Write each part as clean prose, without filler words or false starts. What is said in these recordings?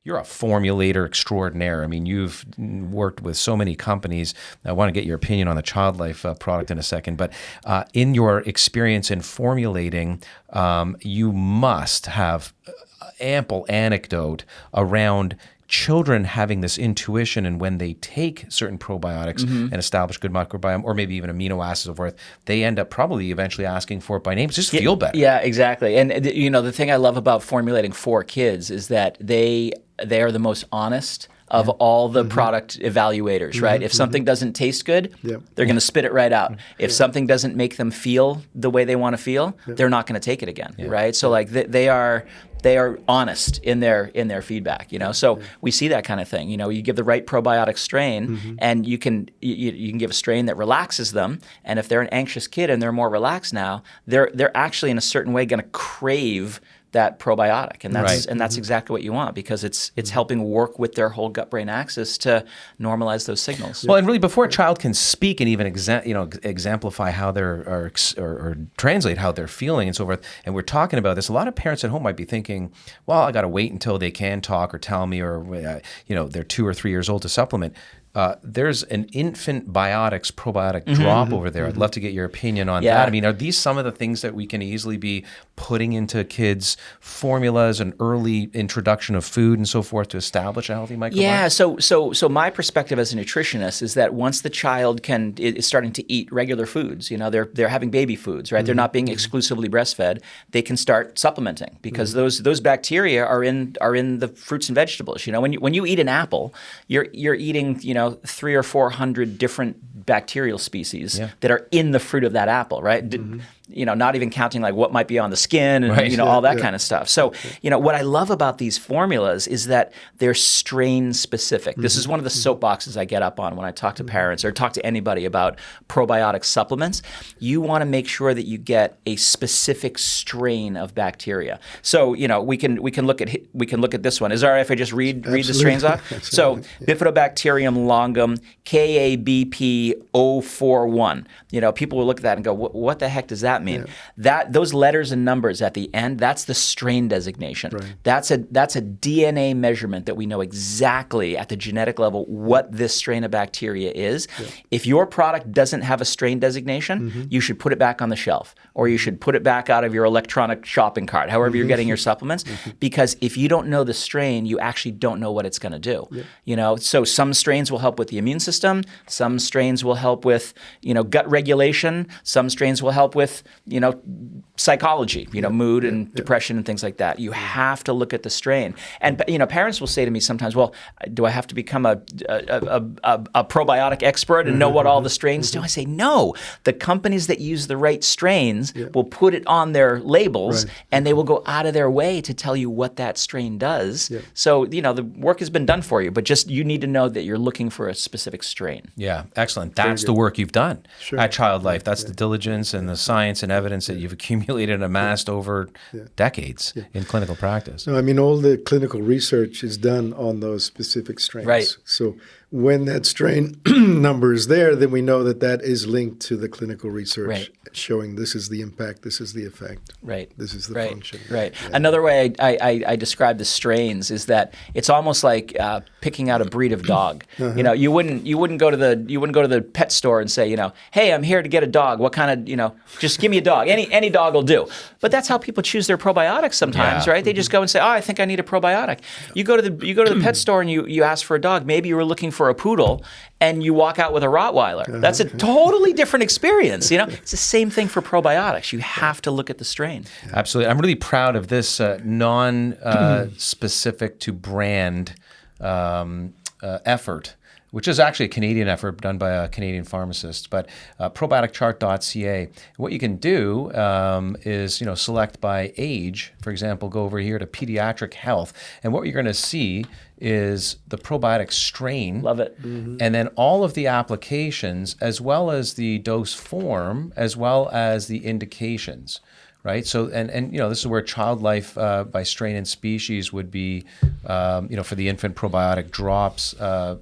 You're a formulator extraordinaire. I mean, you've worked with so many companies. I want to get your opinion on the Child Life product in a second. But in your experience in formulating, you must have ample anecdote around children having this intuition, and when they take certain probiotics and establish good microbiome, or maybe even amino acids and so forth, they end up probably eventually asking for it by name. Just feel better. Yeah, exactly. And the thing I love about formulating for kids is that they are the most honest of all the product evaluators, right? If something doesn't taste good, they're going to spit it right out. If something doesn't make them feel the way they want to feel, they're not going to take it again, right? So like they are honest in their feedback, So we see that kind of thing. You give the right probiotic strain, and you can give a strain that relaxes them. And if they're an anxious kid and they're more relaxed now, they're actually in a certain way going to crave that probiotic, and that's exactly what you want, because it's helping work with their whole gut-brain axis to normalize those signals. Well, and really, before a child can speak and even exemplify how they're or translate how they're feeling and so forth, and we're talking about this, a lot of parents at home might be thinking, well, I got to wait until they can talk or tell me, or they're 2 or 3 years old to supplement. There's an infant biotics probiotic drop over there. I'd love to get your opinion on that. I mean, are these some of the things that we can easily be putting into kids' formulas and early introduction of food and so forth to establish a healthy microbiome? Yeah. So my perspective as a nutritionist is that once the child is starting to eat regular foods, they're having baby foods, right? They're not being exclusively breastfed. They can start supplementing, because those bacteria are in the fruits and vegetables. When you eat an apple, you're eating 300 or 400 different bacterial species that are in the fruit of that apple, right? Not even counting like what might be on the skin and all that kind of stuff. So, what I love about these formulas is that they're strain specific. This is one of the soapboxes I get up on when I talk to parents or talk to anybody about probiotic supplements. You want to make sure that you get a specific strain of bacteria. So, we can look at this one. Is it all right if I just read the strains off? So, Bifidobacterium longum KABP 041. People will look at that and go, what the heck does that mean? Those letters and numbers at the end, that's the strain designation. Right. That's a DNA measurement that we know exactly at the genetic level what this strain of bacteria is. If your product doesn't have a strain designation, you should put it back on the shelf, or you should put it back out of your electronic shopping cart, however you're getting your supplements, because if you don't know the strain, you actually don't know what it's going to do. So some strains will help with the immune system, some strains will help with gut regulation, some strains will help with psychology, mood and depression and things like that. You have to look at the strain. And parents will say to me sometimes, well, do I have to become a probiotic expert and know what all the strains do? I say, no. The companies that use the right strains will put it on their labels, and they will go out of their way to tell you what that strain does. So, the work has been done for you, but just you need to know that you're looking for a specific strain. Yeah, excellent. That's the work you've done at Child Life. That's the diligence and the science and evidence that you've accumulated and amassed over decades in clinical practice. No, I mean, all the clinical research is done on those specific strains. Right. So when that strain number is there, then we know that is linked to the clinical research showing this is the impact, this is the effect, this is the function. Right. Yeah. Another way I describe the strains is that it's almost like picking out a breed of dog. You wouldn't go to the pet store and say, hey, I'm here to get a dog. What kind of, just give me a dog. Any dog will do. But that's how people choose their probiotics sometimes, right? They just go and say, oh, I think I need a probiotic. You go to the pet store and you ask for a dog. Maybe you were looking for a poodle, and you walk out with a Rottweiler. That's a totally different experience. It's the same thing for probiotics. You have to look at the strain. Absolutely. I'm really proud of this non-specific to brand effort, which is actually a Canadian effort done by a Canadian pharmacist, but probioticchart.ca. What you can do is, select by age. For example, go over here to pediatric health, and what you're going to see is the probiotic strain. Love it. And then all of the applications, as well as the dose form, as well as the indications. Right. So, and this is where Child Life by strain and species would be, for the infant probiotic drops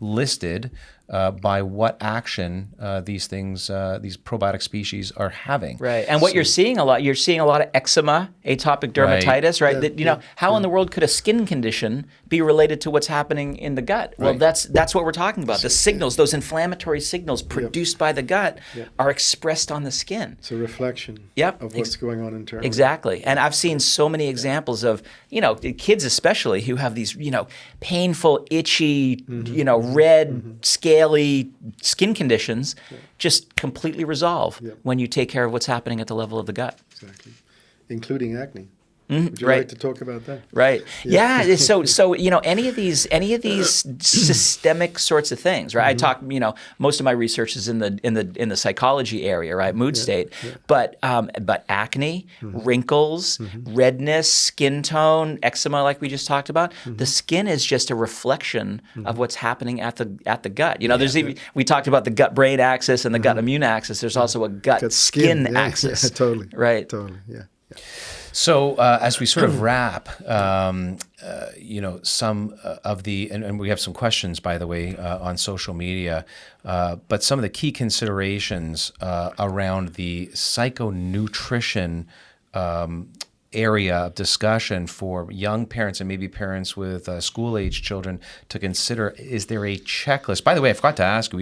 listed by what action these things, these probiotic species are having. Right. And what you're seeing a lot of eczema, atopic dermatitis, right? That, how in the world could a skin condition be related to what's happening in the gut? Well, that's what we're talking about. The signals, those inflammatory signals produced by the gut are expressed on the skin. It's a reflection of what's going on internally. Exactly. And I've seen so many examples of, kids especially who have these, painful, itchy, red, scaly skin conditions just completely resolve when you take care of what's happening at the level of the gut. Exactly. Including acne. Would you like to talk about that? Right. Yeah. So any of these systemic sorts of things, right? I talk, most of my research is in the psychology area, right? Mood state, but acne, wrinkles, redness, skin tone, eczema, like we just talked about. The skin is just a reflection of what's happening at the gut. There's even, we talked about the gut-brain axis and the gut-immune axis. There's also a gut-skin axis. Yeah, totally. Right. Totally. Yeah. So as we sort of wrap, some of the, and we have some questions, by the way, on social media, but some of the key considerations around the psychonutrition area of discussion for young parents and maybe parents with school-age children to consider. Is there a checklist? By the way, we forgot to ask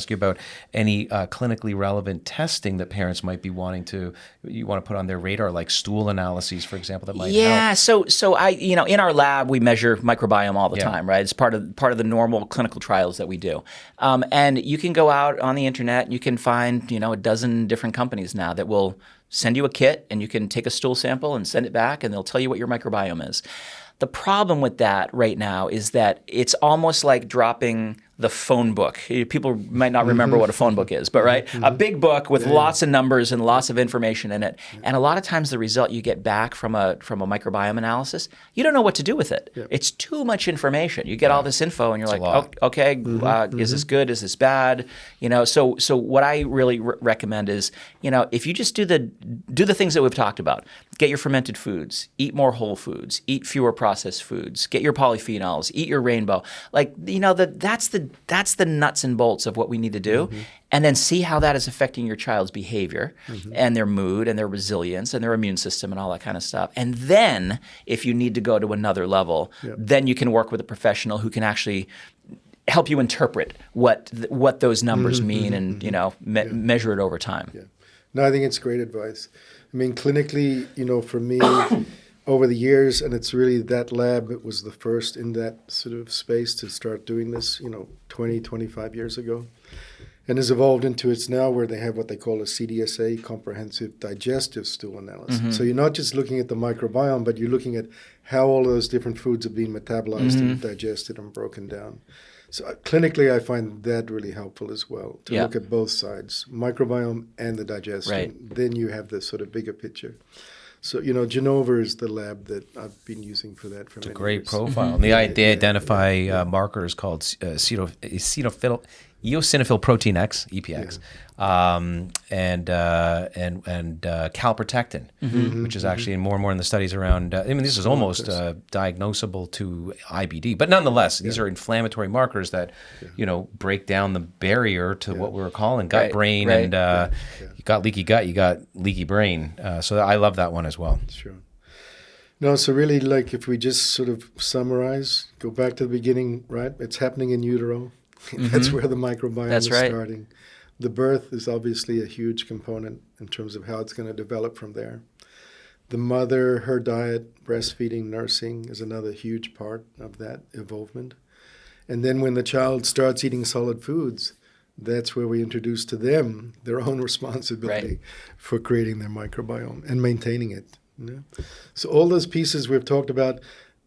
you about any clinically relevant testing that parents might be wanting to put on their radar, like stool analyses, for example, that might help. So I, in our lab, we measure microbiome all the time, right? It's part of the normal clinical trials that we do. And you can go out on the internet and you can find, a dozen different companies now that will send you a kit, and you can take a stool sample and send it back, and they'll tell you what your microbiome is. The problem with that right now is that it's almost like dropping the phone book. People might not remember what a phone book is, but a big book with lots of numbers and lots of information in it. And a lot of times the result you get back from a microbiome analysis, you don't know what to do with it. It's too much information. You get all this info and you're like, oh, okay, is this good? Is this bad? So what I really recommend is, if you just do the things that we've talked about, get your fermented foods, eat more whole foods, eat fewer processed foods, get your polyphenols, eat your rainbow. That's the nuts and bolts of what we need to do. And then see how that is affecting your child's behavior and their mood and their resilience and their immune system and all that kind of stuff. And then if you need to go to another level, then you can work with a professional who can actually help you interpret what those numbers mean and measure it over time. Yeah. No, I think it's great advice. I mean, clinically, for me, over the years, and it's really that lab, it was the first in that sort of space to start doing this, 20, 25 years ago. And has evolved into it's now where they have what they call a CDSA, comprehensive digestive stool analysis. So you're not just looking at the microbiome, but you're looking at how all those different foods are being metabolized and digested and broken down. So clinically, I find that really helpful as well, to look at both sides, microbiome and the digestion. Right. Then you have the sort of bigger picture. So, Genova is the lab that I've been using for that for many years. It's a great profile. And they identify markers called eosinophil protein X, EPX, and calprotectin, which is actually more and more in the studies around. This is almost diagnosable to IBD, but nonetheless, these are inflammatory markers that break down the barrier to what we were calling gut brain, and you got leaky gut, you got leaky brain. So I love that one as well. Sure. No, so really, if we just sort of summarize, go back to the beginning, right? It's happening in utero. That's where the microbiome is starting. The birth is obviously a huge component in terms of how it's going to develop from there. The mother, her diet, breastfeeding, nursing is another huge part of that involvement. And then when the child starts eating solid foods, that's where we introduce to them their own responsibility for creating their microbiome and maintaining it. So all those pieces we've talked about,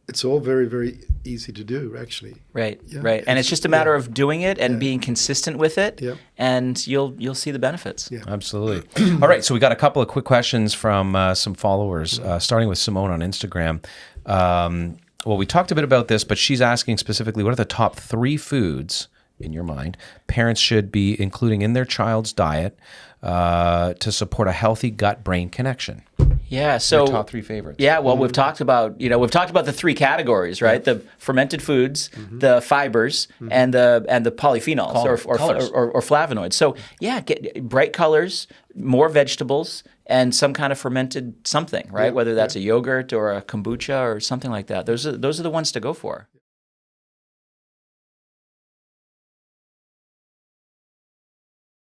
it's all very, very easy to do, actually. Right. And it's just a matter of doing it and being consistent with it, and you'll see the benefits. Yeah. Absolutely. All right, so we got a couple of quick questions from some followers, starting with Simone on Instagram. Well, we talked a bit about this, but she's asking specifically, what are the top 3 foods, in your mind, parents should be including in their child's diet to support a healthy gut-brain connection? Yeah. So Your top 3 favorites. Yeah, well, we've talked about the 3 categories, right? The fermented foods, the fibers, and the polyphenols or flavonoids. So yeah, get bright colors, more vegetables, and some kind of fermented something, right? Whether that's a yogurt or a kombucha or something like that. Those are the ones to go for.